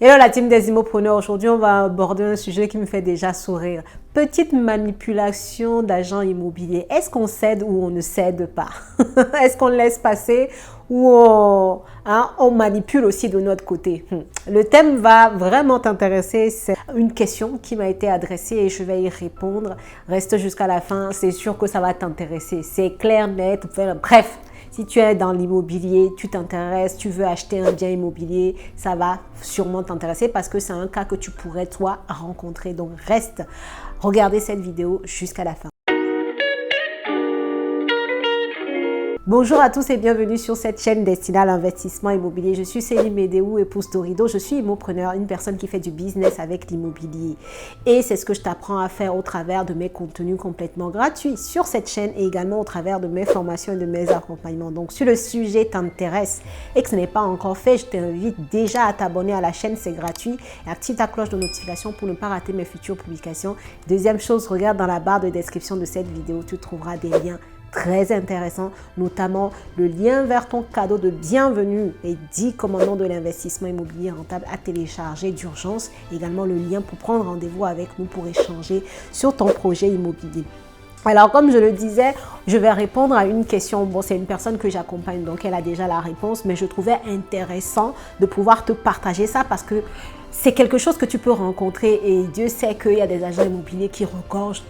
Hello la team des immopreneurs, aujourd'hui on va aborder un sujet qui me fait déjà sourire. Petite manipulation d'agents immobiliers. Est-ce qu'on cède ou on ne cède pas? Est-ce qu'on laisse passer ou on manipule aussi de notre côté? Le thème va vraiment t'intéresser. C'est une question qui m'a été adressée et je vais y répondre. Reste jusqu'à la fin, c'est sûr que ça va t'intéresser. C'est clair, net, bref. Si tu es dans l'immobilier, tu t'intéresses, tu veux acheter un bien immobilier, ça va sûrement t'intéresser parce que c'est un cas que tu pourrais toi rencontrer. Donc reste, regardez cette vidéo jusqu'à la fin. Bonjour à tous et bienvenue sur cette chaîne destinée à l'investissement immobilier. Je suis Céline Médéou, épouse d'Orido. Je suis immopreneur, une personne qui fait du business avec l'immobilier. Et c'est ce que je t'apprends à faire au travers de mes contenus complètement gratuits sur cette chaîne et également au travers de mes formations et de mes accompagnements. Donc, si le sujet t'intéresse et que ce n'est pas encore fait, je t'invite déjà à t'abonner à la chaîne, c'est gratuit. Et active ta cloche de notification pour ne pas rater mes futures publications. Deuxième chose, regarde dans la barre de description de cette vidéo, tu trouveras des liens très intéressant, notamment le lien vers ton cadeau de bienvenue et 10 commandements de l'investissement immobilier rentable à télécharger d'urgence. Également le lien pour prendre rendez-vous avec nous pour échanger sur ton projet immobilier. Alors, comme je le disais, je vais répondre à une question. Bon, c'est une personne que j'accompagne, donc elle a déjà la réponse, mais je trouvais intéressant de pouvoir te partager ça parce que c'est quelque chose que tu peux rencontrer et Dieu sait qu'il y a des agents immobiliers qui regorgent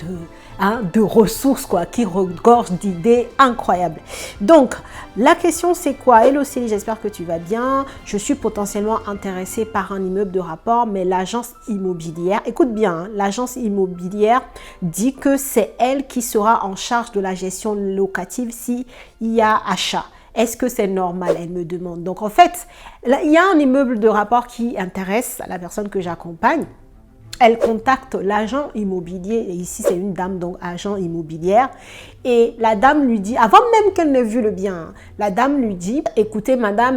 de ressources, qui regorgent d'idées incroyables. Donc, la question c'est quoi? Hello Célie, j'espère que tu vas bien. Je suis potentiellement intéressée par un immeuble de rapport, mais l'agence immobilière, écoute bien, l'agence immobilière dit que c'est elle qui sera en charge de la gestion locative s'il y a achat. Est-ce que c'est normal? Elle me demande. Donc, en fait, là, il y a un immeuble de rapport qui intéresse la personne que j'accompagne. Elle contacte l'agent immobilier, et ici c'est une dame, donc agent immobilière, et la dame lui dit, avant même qu'elle n'ait vu le bien, la dame lui dit, écoutez madame,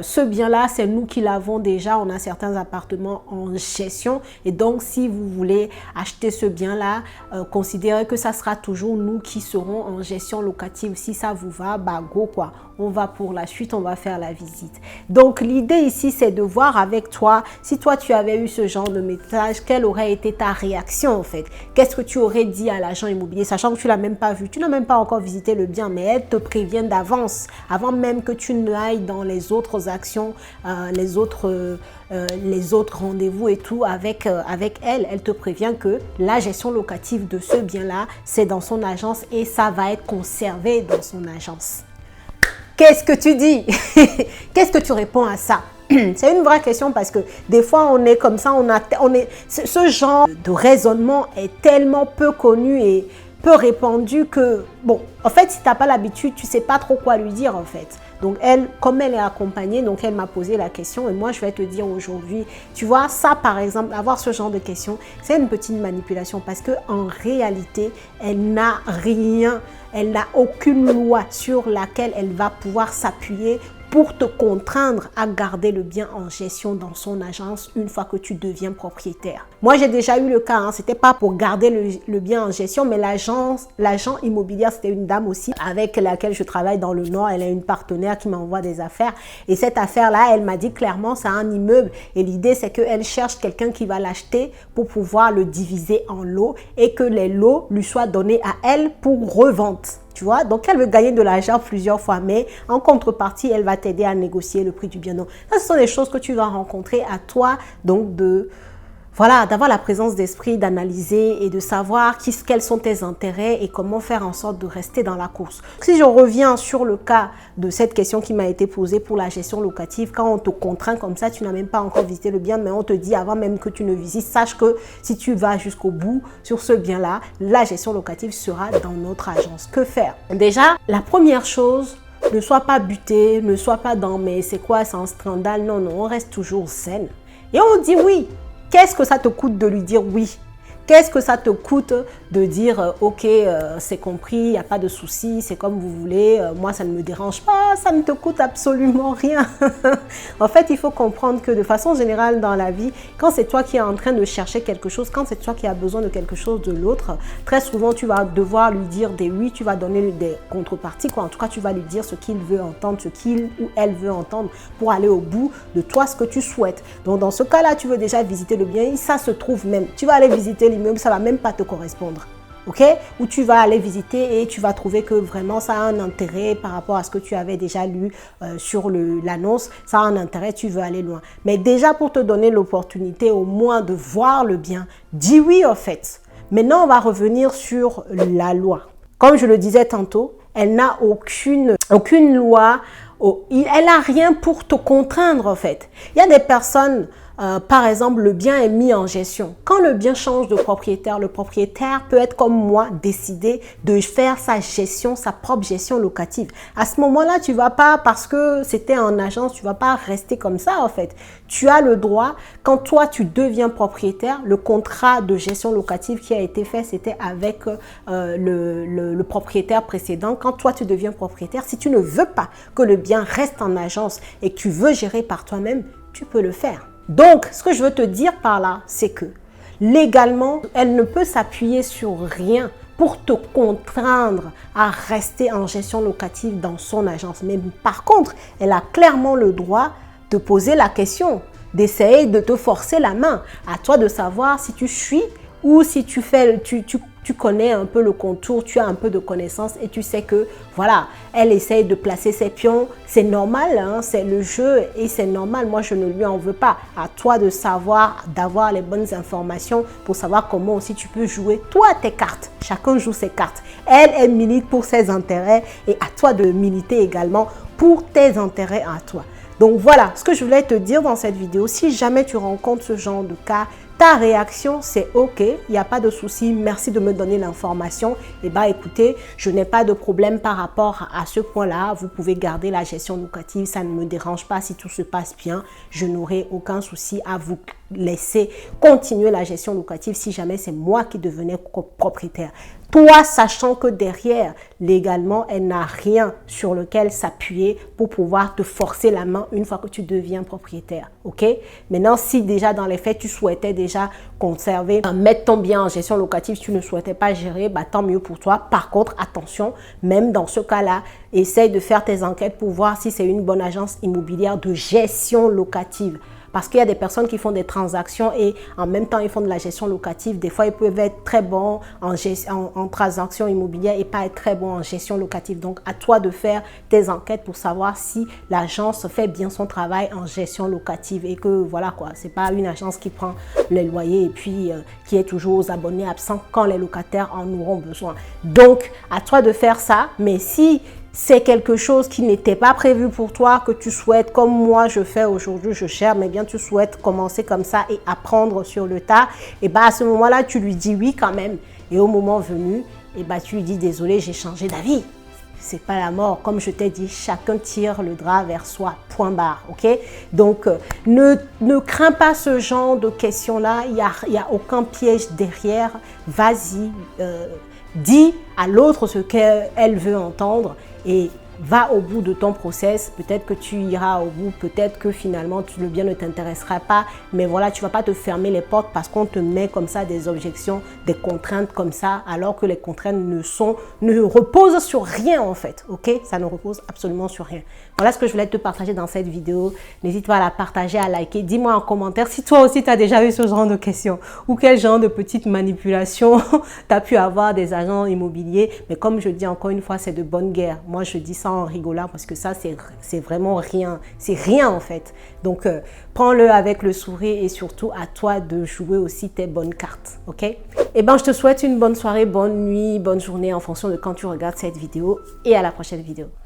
ce bien-là, c'est nous qui l'avons déjà, on a certains appartements en gestion, et donc si vous voulez acheter ce bien-là, considérez que ça sera toujours nous qui serons en gestion locative. Si ça vous va, bah go quoi, on va pour la suite, on va faire la visite. Donc l'idée ici, c'est de voir avec toi, si toi tu avais eu ce genre de message, quelle aurait été ta réaction en fait? Qu'est-ce que tu aurais dit à l'agent immobilier, sachant que tu l'as même pas vu, tu n'as même pas encore visité le bien, mais elle te prévient d'avance, avant même que tu n'ailles dans les autres actions, les autres rendez-vous et tout avec elle. Elle te prévient que la gestion locative de ce bien-là, c'est dans son agence et ça va être conservé dans son agence. Qu'est-ce que tu dis? Qu'est-ce que tu réponds à ça? C'est une vraie question parce que des fois on est comme ça, ce genre de raisonnement est tellement peu connu et peu répandu que, bon, en fait, si tu n'as pas l'habitude, tu ne sais pas trop quoi lui dire en fait. Donc elle, comme elle est accompagnée, donc elle m'a posé la question et moi je vais te dire aujourd'hui, tu vois, ça par exemple, avoir ce genre de questions, c'est une petite manipulation parce que en réalité, elle n'a rien, elle n'a aucune loi sur laquelle elle va pouvoir s'appuyer pour te contraindre à garder le bien en gestion dans son agence une fois que tu deviens propriétaire. Moi, j'ai déjà eu le cas, c'était pas pour garder le bien en gestion, mais l'agent immobilière, c'était une dame aussi avec laquelle je travaille dans le Nord. Elle a une partenaire qui m'envoie des affaires et cette affaire-là, elle m'a dit clairement, c'est un immeuble et l'idée, c'est qu'elle cherche quelqu'un qui va l'acheter pour pouvoir le diviser en lots et que les lots lui soient donnés à elle pour revente. Tu vois, donc elle veut gagner de l'argent plusieurs fois, mais en contrepartie, elle va t'aider à négocier le prix du bien. Donc, ça, ce sont des choses que tu vas rencontrer à toi, donc d'avoir la présence d'esprit, d'analyser et de savoir quels sont tes intérêts et comment faire en sorte de rester dans la course. Si je reviens sur le cas de cette question qui m'a été posée pour la gestion locative, quand on te contraint comme ça, tu n'as même pas encore visité le bien, mais on te dit avant même que tu ne visites, sache que si tu vas jusqu'au bout sur ce bien-là, la gestion locative sera dans notre agence. Que faire? Déjà, la première chose, ne sois pas buté, ne sois pas dans mais c'est quoi, c'est un scandale. Non, non, on reste toujours zen. Et on dit oui. Qu'est-ce que ça te coûte de lui dire oui? Qu'est-ce que ça te coûte de dire ok, c'est compris, il n'y a pas de souci, c'est comme vous voulez, moi ça ne me dérange pas, ça ne te coûte absolument rien. En fait, il faut comprendre que de façon générale dans la vie, quand c'est toi qui es en train de chercher quelque chose, quand c'est toi qui as besoin de quelque chose de l'autre, très souvent tu vas devoir lui dire des oui, tu vas donner des contreparties, quoi. En tout cas, tu vas lui dire ce qu'il veut entendre, ce qu'il ou elle veut entendre pour aller au bout de toi, ce que tu souhaites. Donc dans ce cas-là, tu veux déjà visiter le bien et ça se trouve même. Tu vas aller visiter l'immeuble, ça va même pas te correspondre. Ok? Ou tu vas aller visiter et tu vas trouver que vraiment ça a un intérêt par rapport à ce que tu avais déjà lu sur l'annonce. Ça a un intérêt, tu veux aller loin. Mais déjà pour te donner l'opportunité au moins de voir le bien, dis oui en fait. Maintenant, on va revenir sur la loi. Comme je le disais tantôt, elle n'a aucune loi, elle n'a rien pour te contraindre en fait. Il y a des personnes... par exemple, le bien est mis en gestion. Quand le bien change de propriétaire, le propriétaire peut être comme moi, décider de faire sa gestion, sa propre gestion locative. À ce moment-là, tu ne vas pas, parce que c'était en agence, tu ne vas pas rester comme ça en fait. Tu as le droit, quand toi tu deviens propriétaire, le contrat de gestion locative qui a été fait, c'était avec le propriétaire précédent. Quand toi tu deviens propriétaire, si tu ne veux pas que le bien reste en agence et que tu veux gérer par toi-même, tu peux le faire. Donc, ce que je veux te dire par là, c'est que légalement, elle ne peut s'appuyer sur rien pour te contraindre à rester en gestion locative dans son agence. Mais par contre, elle a clairement le droit de poser la question, d'essayer de te forcer la main. À toi de savoir si tu suis ou si tu connais un peu le contour, tu as un peu de connaissances et tu sais que voilà, elle essaye de placer ses pions. C'est normal, hein, c'est le jeu et c'est normal. Moi, je ne lui en veux pas. À toi de savoir, d'avoir les bonnes informations pour savoir comment aussi tu peux jouer toi tes cartes. Chacun joue ses cartes. Elle milite pour ses intérêts et à toi de militer également pour tes intérêts à toi. Donc voilà ce que je voulais te dire dans cette vidéo. Si jamais tu rencontres ce genre de cas, ta réaction, c'est OK, il n'y a pas de souci, merci de me donner l'information. Et bah écoutez, je n'ai pas de problème par rapport à ce point-là. Vous pouvez garder la gestion locative, ça ne me dérange pas si tout se passe bien. Je n'aurai aucun souci à vous laisser continuer la gestion locative si jamais c'est moi qui devenais propriétaire. Toi, sachant que derrière, légalement, elle n'a rien sur lequel s'appuyer pour pouvoir te forcer la main une fois que tu deviens propriétaire. OK? Maintenant, si déjà dans les faits, tu souhaitais déjà conserver, mettre ton bien en gestion locative, tu ne souhaitais pas gérer, bah, tant mieux pour toi. Par contre, attention, même dans ce cas-là, essaye de faire tes enquêtes pour voir si c'est une bonne agence immobilière de gestion locative. Parce qu'il y a des personnes qui font des transactions et en même temps, ils font de la gestion locative. Des fois, ils peuvent être très bons en transactions immobilières et pas être très bons en gestion locative. Donc, à toi de faire tes enquêtes pour savoir si l'agence fait bien son travail en gestion locative. Et que, voilà quoi, c'est pas une agence qui prend les loyers et puis qui est toujours aux abonnés absents quand les locataires en auront besoin. Donc, à toi de faire ça. Mais si c'est quelque chose qui n'était pas prévu pour toi, que tu souhaites, comme moi je fais aujourd'hui, je cherche, mais bien tu souhaites commencer comme ça et apprendre sur le tas, et bah à ce moment-là, tu lui dis oui quand même. Et au moment venu, et bah tu lui dis désolé, j'ai changé d'avis. C'est pas la mort. Comme je t'ai dit, chacun tire le drap vers soi, point barre, ok? Donc, ne crains pas ce genre de questions-là. Il y a aucun piège derrière. Vas-y, dis à l'autre ce qu'elle veut entendre et va au bout de ton process. Peut-être que tu iras au bout, peut-être que finalement le bien ne t'intéressera pas, mais voilà, tu ne vas pas te fermer les portes parce qu'on te met comme ça des objections, des contraintes comme ça, alors que les contraintes ne reposent sur rien en fait, ok? Ça ne repose absolument sur rien. Voilà ce que je voulais te partager dans cette vidéo. N'hésite pas à la partager, à liker. Dis-moi en commentaire si toi aussi tu as déjà eu ce genre de questions ou quel genre de petites manipulations tu as pu avoir des agents immobiliers. Mais comme je dis encore une fois, c'est de bonne guerre. Moi, je dis ça en rigolant parce que ça, c'est vraiment rien. C'est rien en fait. Donc, prends-le avec le sourire et surtout à toi de jouer aussi tes bonnes cartes. Ok? Eh bien, je te souhaite une bonne soirée, bonne nuit, bonne journée en fonction de quand tu regardes cette vidéo et à la prochaine vidéo.